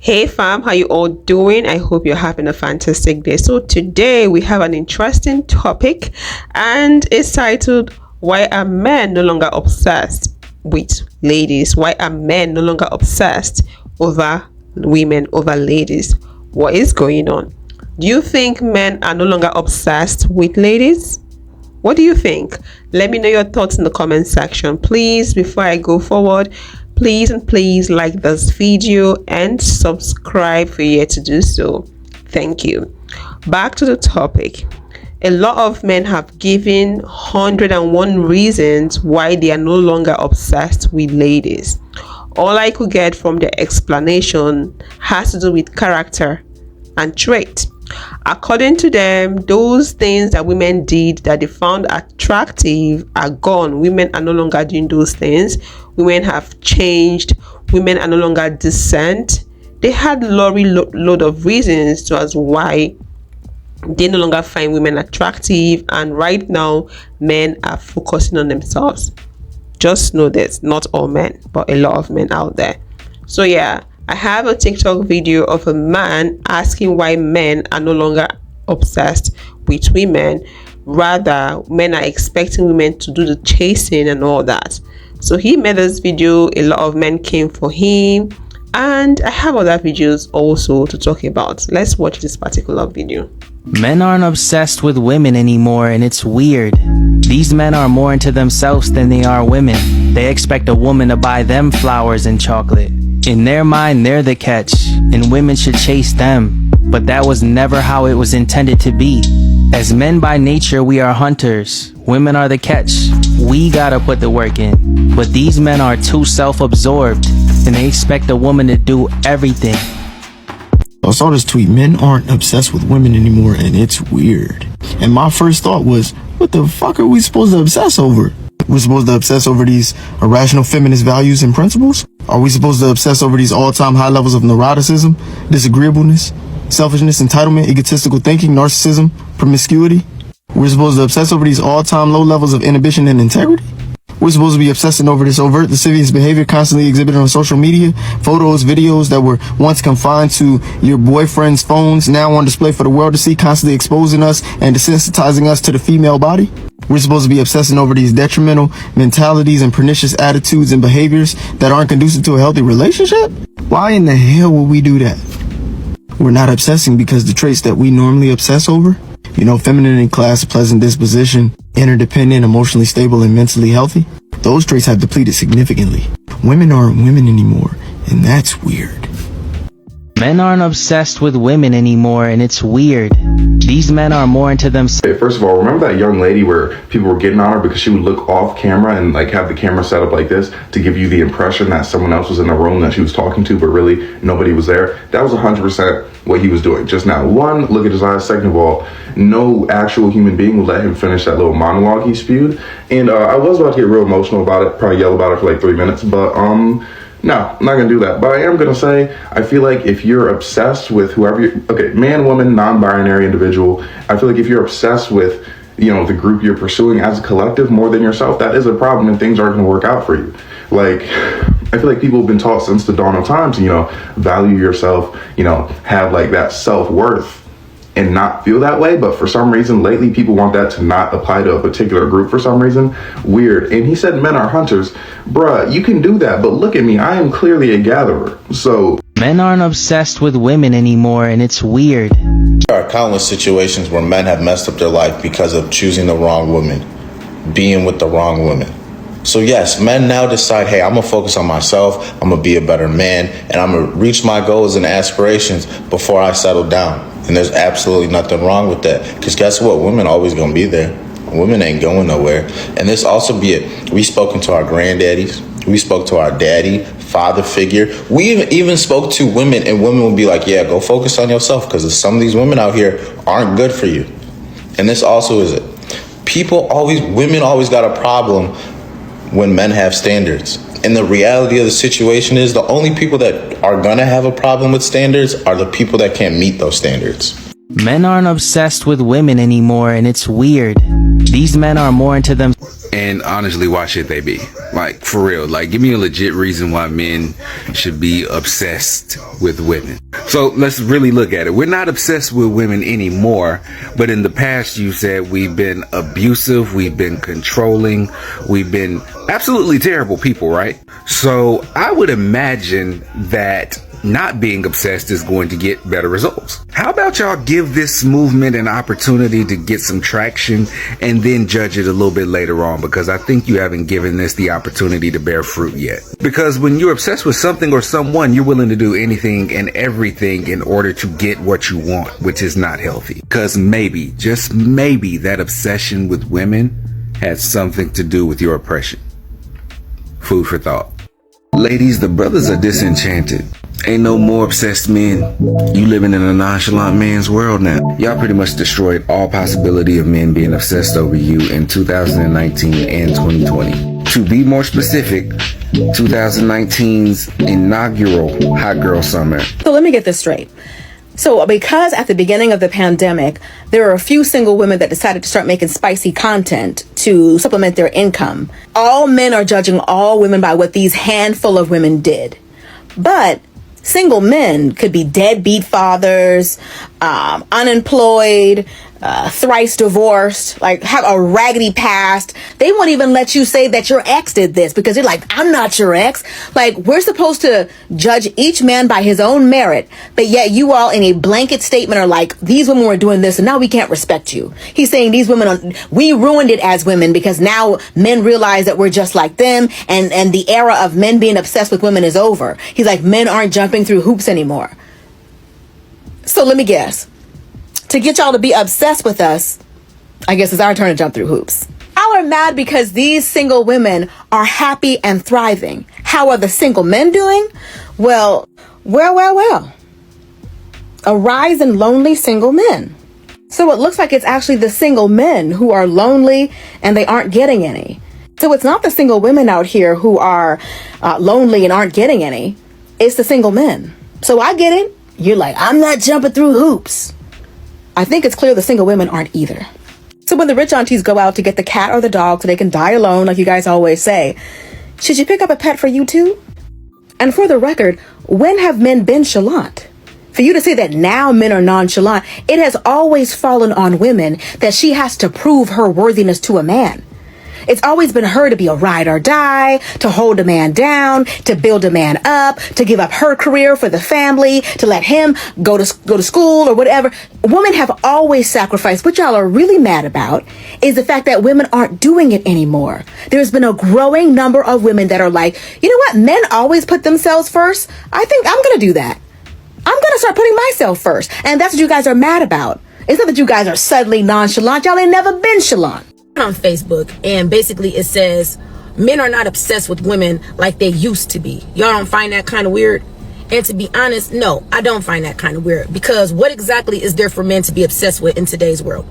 Hey fam, how you all doing? I hope you're having a fantastic day. So today we have an interesting topic and it's titled, why are men no longer obsessed with ladies? Why are men no longer obsessed over women, over ladies? What is going on? Do you think men are no longer obsessed with ladies? What do you think? Let me know your thoughts in the comment section. Please, before I go forward, please like this video and subscribe if you're yet to do so. Thank you. Back to the topic. A lot of men have given 101 reasons why they are no longer obsessed with ladies. All I could get from the explanation has to do with character and trait. According to them, those things that women did that they found attractive are gone. Women are no longer doing those things. Women have changed. Women are no longer decent. They had load of reasons to as why they no longer find women attractive, and right now men are focusing on themselves. Just know this, not all men, but a lot of men out there. So yeah, I have a TikTok video of a man asking why men are no longer obsessed with women. Rather, men are expecting women to do the chasing and all that. So he made this video, a lot of men came for him, and I have other videos also to talk about. Let's watch this particular video. Men aren't obsessed with women anymore, and it's weird. These men are more into themselves than they are women. They expect a woman to buy them flowers and chocolate. In their mind, they're the catch, and women should chase them. But that was never how it was intended to be. As men by nature, we are hunters. Women are the catch. We gotta put the work in. But these men are too self-absorbed, and they expect a woman to do everything. I saw this tweet, men aren't obsessed with women anymore, and it's weird. And my first thought was, what the fuck are we supposed to obsess over? We're supposed to obsess over these irrational feminist values and principles? Are we supposed to obsess over these all-time high levels of neuroticism, disagreeableness, selfishness, entitlement, egotistical thinking, narcissism, promiscuity? We're supposed to obsess over these all-time low levels of inhibition and integrity? We're supposed to be obsessing over this overt lascivious behavior constantly exhibited on social media, photos, videos that were once confined to your boyfriend's phones, now on display for the world to see, constantly exposing us and desensitizing us to the female body. We're supposed to be obsessing over these detrimental mentalities and pernicious attitudes and behaviors that aren't conducive to a healthy relationship? Why in the hell would we do that? We're not obsessing because the traits that we normally obsess over, femininity, class, pleasant disposition, interdependent, emotionally stable, and mentally healthy, those traits have depleted significantly. Women aren't women anymore, and that's weird. Men aren't obsessed with women anymore, and it's weird. These men are more into themselves. Hey, first of all, remember that young lady where people were getting on her because she would look off camera and have the camera set up like this to give you the impression that someone else was in the room that she was talking to, but really nobody was there? That was 100% what he was doing just now. One, look at his eyes. Second of all, no actual human being would let him finish that little monologue he spewed. And I was about to get real emotional about it, probably yell about it for like 3 minutes, but no, I'm not gonna do that. But I am gonna say, I feel like if you're obsessed with whoever man, woman, non-binary individual, I feel like if you're obsessed with, the group you're pursuing as a collective more than yourself, that is a problem and things aren't gonna work out for you. I feel like people have been taught since the dawn of time to, value yourself, have that self-worth and not feel that way. But for some reason lately, people want that to not apply to a particular group for some reason. Weird. And he said men are hunters. Bruh, you can do that, but look at me. I am clearly a gatherer. So men aren't obsessed with women anymore, and it's weird. There are countless situations where men have messed up their life because of choosing the wrong woman, being with the wrong woman. So yes, men now decide, hey, I'm gonna focus on myself, I'm gonna be a better man, and I'm gonna reach my goals and aspirations before I settle down. And there's absolutely nothing wrong with that. Because guess what? Women always gonna be there. Women ain't going nowhere. And this also be it. We spoken to our granddaddies. We spoke to our daddy, father figure. We even spoke to women, and women would be like, yeah, go focus on yourself, because some of these women out here aren't good for you. And this also is it. Women always got a problem when men have standards. And the reality of the situation is the only people that are gonna have a problem with standards are the people that can't meet those standards. Men aren't obsessed with women anymore, and it's weird. These men are more into them. And honestly, why should they be? Like, for real, like, give me a legit reason why men should be obsessed with women. So let's really look at it. We're not obsessed with women anymore, but in the past you said we've been abusive, we've been controlling, we've been absolutely terrible people, right? So I would imagine that not being obsessed is going to get better results. How about y'all give this movement an opportunity to get some traction and then judge it a little bit later on, because I think you haven't given this the opportunity to bear fruit yet. Because when you're obsessed with something or someone, you're willing to do anything and everything in order to get what you want, which is not healthy. Because maybe, just maybe, that obsession with women has something to do with your oppression. Food for thought. Ladies, the brothers are disenchanted. Ain't no more obsessed men. You living in a nonchalant man's world now. Y'all pretty much destroyed all possibility of men being obsessed over you in 2019 and 2020. To be more specific, 2019's inaugural Hot Girl Summer. So let me get this straight. So because at the beginning of the pandemic, there were a few single women that decided to start making spicy content to supplement their income, all men are judging all women by what these handful of women did. But single men could be deadbeat fathers, unemployed, thrice divorced, like have a raggedy past. They won't even let you say that your ex did this because you're like, I'm not your ex. Like, we're supposed to judge each man by his own merit, but yet you all in a blanket statement are like, these women were doing this and now we can't respect you. He's saying these women, we ruined it as women because now men realize that we're just like them, and the era of men being obsessed with women is over. He's like, men aren't jumping through hoops anymore. So let me guess. To get y'all to be obsessed with us, I guess it's our turn to jump through hoops. Y'all are mad because these single women are happy and thriving. How are the single men doing? Well. A rise in lonely single men. So it looks like it's actually the single men who are lonely and they aren't getting any. So it's not the single women out here who are lonely and aren't getting any. It's the single men. So I get it. You're like, I'm not jumping through hoops. I think it's clear the single women aren't either. So when the rich aunties go out to get the cat or the dog so they can die alone, like you guys always say, should you pick up a pet for you too? And for the record, when have men been chalant? For you to say that now men are nonchalant, it has always fallen on women that she has to prove her worthiness to a man. It's always been her to be a ride or die, to hold a man down, to build a man up, to give up her career for the family, to let him go to school or whatever. Women have always sacrificed. What y'all are really mad about is the fact that women aren't doing it anymore. There's been a growing number of women that are like, you know what? Men always put themselves first. I think I'm going to do that. I'm going to start putting myself first. And that's what you guys are mad about. It's not that you guys are suddenly nonchalant. Y'all ain't never been chalant. On Facebook, and basically it says men are not obsessed with women like they used to be. Y'all don't find that kind of weird? And to be honest, no, I don't find that kind of weird, because what exactly is there for men to be obsessed with in today's world?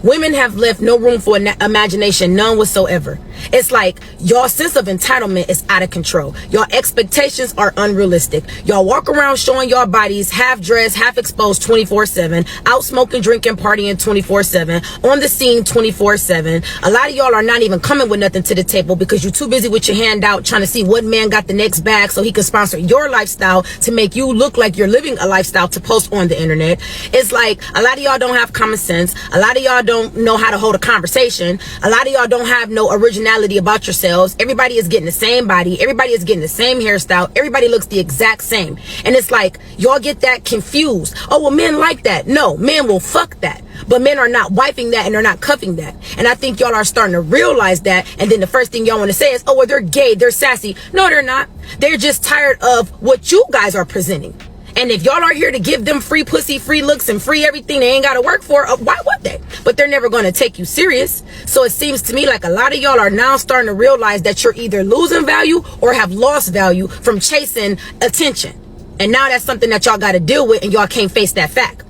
Women have left no room for imagination, none whatsoever. It's like your sense of entitlement is out of control. Your expectations are unrealistic. Y'all walk around showing your bodies half dressed, half exposed 24/7, out smoking, drinking, partying 24/7, on the scene 24/7. A lot of y'all are not even coming with nothing to the table because you're too busy with your hand out trying to see what man got the next bag so he can sponsor your lifestyle to make you look like you're living a lifestyle to post on the internet. It's like a lot of y'all don't have common sense. A lot of y'all don't know how to hold a conversation. A lot of y'all don't have no originality about yourselves. Everybody is getting the same body. Everybody is getting the same hairstyle. Everybody looks the exact same. And it's like y'all get that confused. Oh, well, men like that. No, men will fuck that. But men are not wiping that and they're not cuffing that. And I think y'all are starting to realize that. And then the first thing y'all want to say is, oh, well, they're gay, they're sassy. No, they're not. They're just tired of what you guys are presenting. And if y'all are here to give them free pussy, free looks, and free everything they ain't got to work for, why would they? But they're never going to take you serious. So it seems to me like a lot of y'all are now starting to realize that you're either losing value or have lost value from chasing attention. And now that's something that y'all got to deal with, and y'all can't face that fact.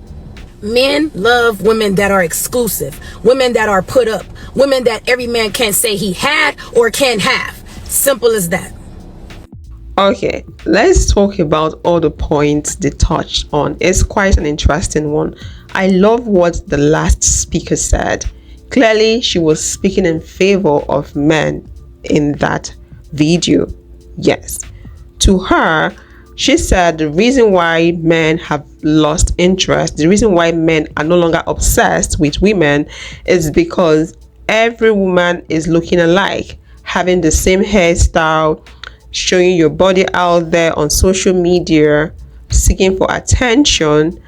Men love women that are exclusive, women that are put up, women that every man can't say he had or can have. Simple as that. Okay, let's talk about all the points they touched on. It's quite an interesting one. I love what the last speaker said. Clearly, she was speaking in favor of men in that video. Yes. To her, she said the reason why men have lost interest, the reason why men are no longer obsessed with women is because every woman is looking alike, having the same hairstyle, showing your body out there on social media, seeking for attention,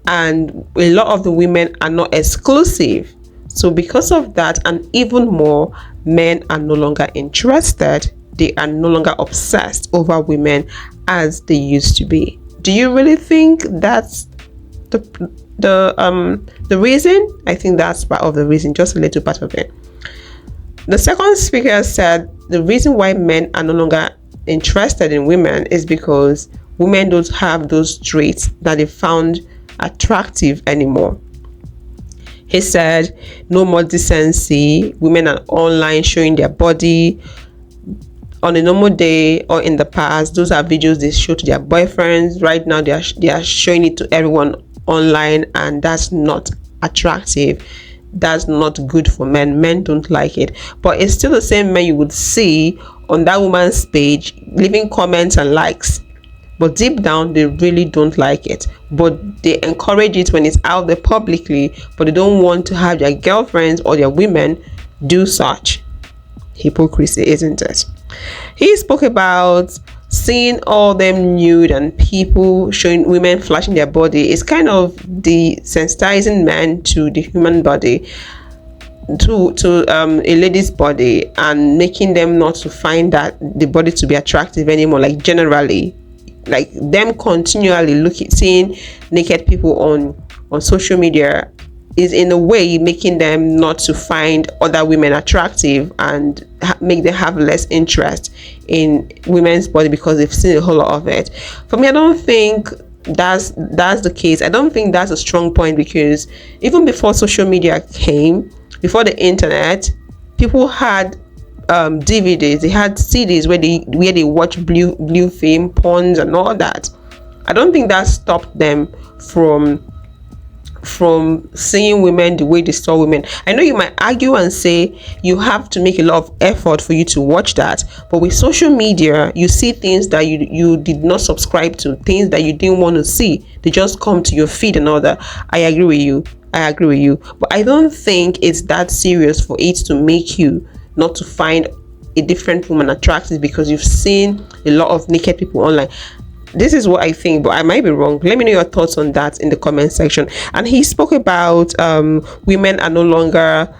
and a lot of the women are not exclusive. So because of that, and even more, men are no longer interested. They are no longer obsessed over women as they used to be. Do you really think that's the reason? I think that's part of the reason, just a little part of it. The second speaker said the reason why men are no longer interested in women is because women don't have those traits that they found attractive anymore. He said no more decency. Women are online showing their body on a normal day, or in the past, those are videos they show to their boyfriends. Right now they are showing it to everyone online, and that's not attractive. That's not good for men. Men don't like it. But it's still the same men you would see on that woman's page leaving comments and likes, but deep down they really don't like it. But they encourage it when it's out there publicly, but they don't want to have their girlfriends or their women do such. Hypocrisy, isn't it? He spoke about seeing all them nude and people showing women flashing their body is kind of desensitizing men to the human body, to a lady's body, and making them not to find that the body to be attractive anymore. Like generally, like them continually seeing naked people on social media is in a way making them not to find other women attractive and make them have less interest in women's body because they've seen a whole lot of it. For me, I don't think that's the case. I don't think that's a strong point, because even before social media came, before the internet, people had DVDs, they had CDs where they watch blue film porns and all that. I don't think that stopped them from seeing women the way they saw women. I know you might argue and say you have to make a lot of effort for you to watch that, but with social media you see things that you did not subscribe to, things that you didn't want to see. They just come to your feed and all that. I agree with you, but I don't think it's that serious for it to make you not to find a different woman attractive because you've seen a lot of naked people online. This is what I think, but I might be wrong. Let me know your thoughts on that in the comment section. And he spoke about women are no longer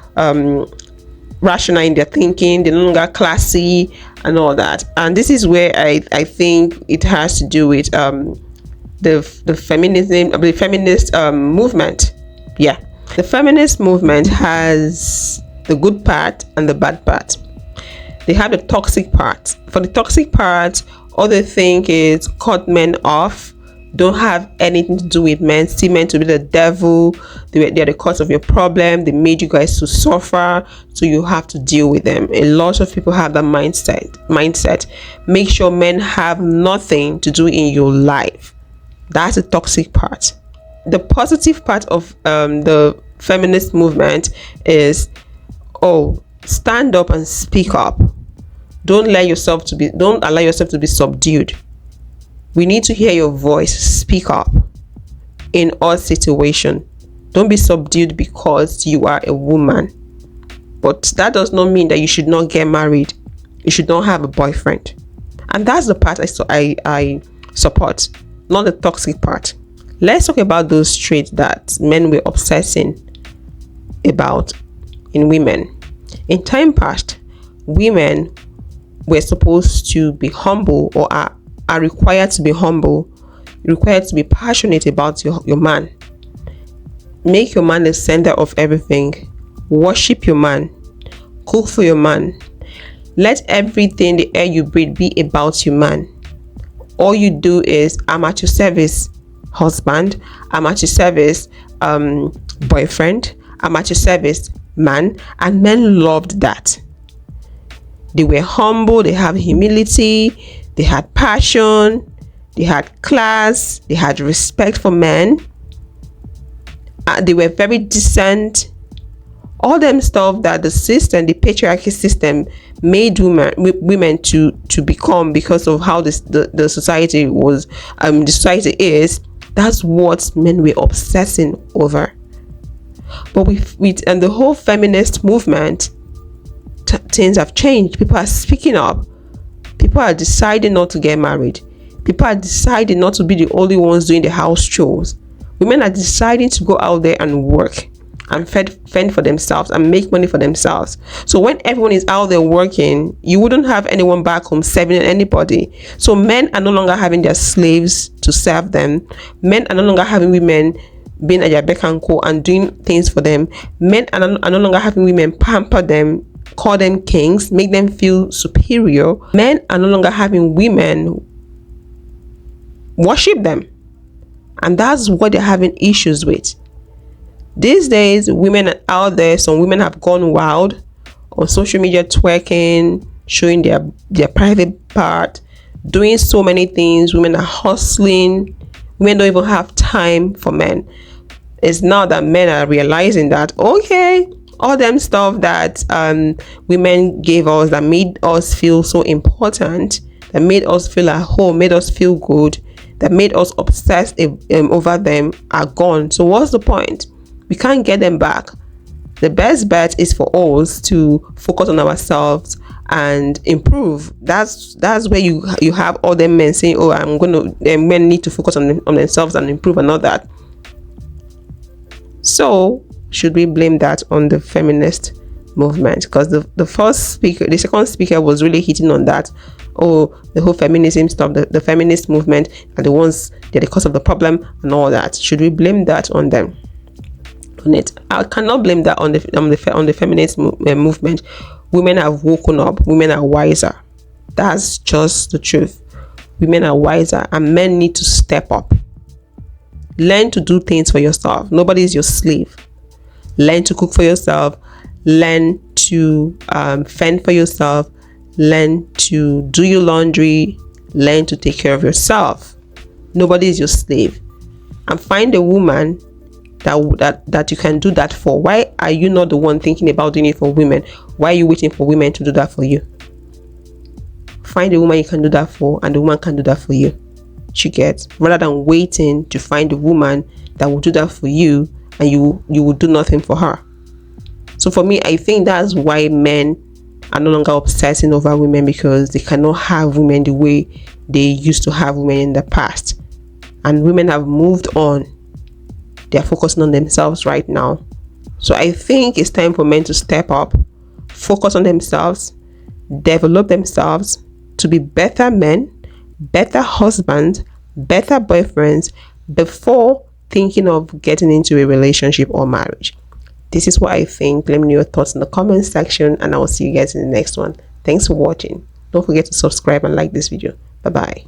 rational in their thinking, they're no longer classy and all that. And this is where I think it has to do with the feminist movement. Yeah, the feminist movement has the good part and the bad part. They have the toxic part. For the toxic part, all they think is cut men off, don't have anything to do with men, see men to be the devil, they're the cause of your problem, they made you guys to suffer, so you have to deal with them. A lot of people have that mindset. Make sure men have nothing to do in your life. That's the toxic part. The positive part of the feminist movement is, stand up and speak up. Don't allow yourself to be subdued. We need to hear your voice. Speak up in all situations. Don't be subdued because you are a woman. But that does not mean that you should not get married. You should not have a boyfriend. And that's the part I support, not the toxic part. Let's talk about those traits that men were obsessing about in women. In time past, women were supposed to be humble, or are required to be humble, required to be passionate about your man. Make your man the center of everything. Worship your man. Cook for your man. Let everything, the air you breathe, be about your man. All you do is, I'm at your service, husband. I'm at your service, boyfriend. I'm at your service, man. And men loved that. They were humble, they have humility, they had passion, they had class, they had respect for men. They were very decent, All them stuff that the system, the patriarchy system, made women to become because of how the society was, the society is. That's what men were obsessing over. But with and the whole feminist movement, things have changed. People are speaking up. People are deciding not to get married. People are deciding not to be the only ones doing the house chores. Women are deciding to go out there and work and fend for themselves and make money for themselves. So when everyone is out there working, you wouldn't have anyone back home serving anybody. So men are no longer having their slaves to serve them. Men are no longer having women being at their beck and call and doing things for them. Men are no longer having women pamper them, call them kings, make them feel superior. Men are no longer having women worship them. And that's what they're having issues with. These days, women are out there. Some women have gone wild on social media, twerking, showing their private part, doing so many things. Women are hustling. Women don't even have time for men. It's now that men are realizing that, okay, all them stuff that women gave us, that made us feel so important, that made us feel at home, made us feel good, that made us obsessed over them, are gone. So what's the point? We can't get them back. The best bet is for us to focus on ourselves and improve. That's where you have all them men saying, oh, men need to focus on themselves and improve and all that. So should we blame that on the feminist movement? Because the second speaker was really hitting on that. Oh, the whole feminism stuff, the feminist movement are the ones, they're the cause of the problem and all that. Should we blame that on them? On it, I cannot blame that on the feminist movement. Women have woken up. Women are wiser. That's just the truth. Women are wiser, and men need to step up. Learn to do things for yourself. Nobody is your slave. Learn to cook for yourself. Learn to fend for yourself. Learn to do your laundry. Learn to take care of yourself. Nobody is your slave. And find a woman that you can do that for. Why are you not the one thinking about doing it for women? Why are you waiting for women to do that for you? Find a woman you can do that for, and the woman can do that for you. You get, rather than waiting to find a woman that will do that for you and you will do nothing for her. So for me, I think that's why men are no longer obsessing over women, because they cannot have women the way they used to have women in the past. And women have moved on. They are focusing on themselves right now. So I think it's time for men to step up, focus on themselves, develop themselves to be better men, better husbands, better boyfriends before thinking of getting into a relationship or marriage. This is what I think. Let me know your thoughts in the comment section, and I will see you guys in the next one. Thanks for watching. Don't forget to subscribe and like this video. Bye bye.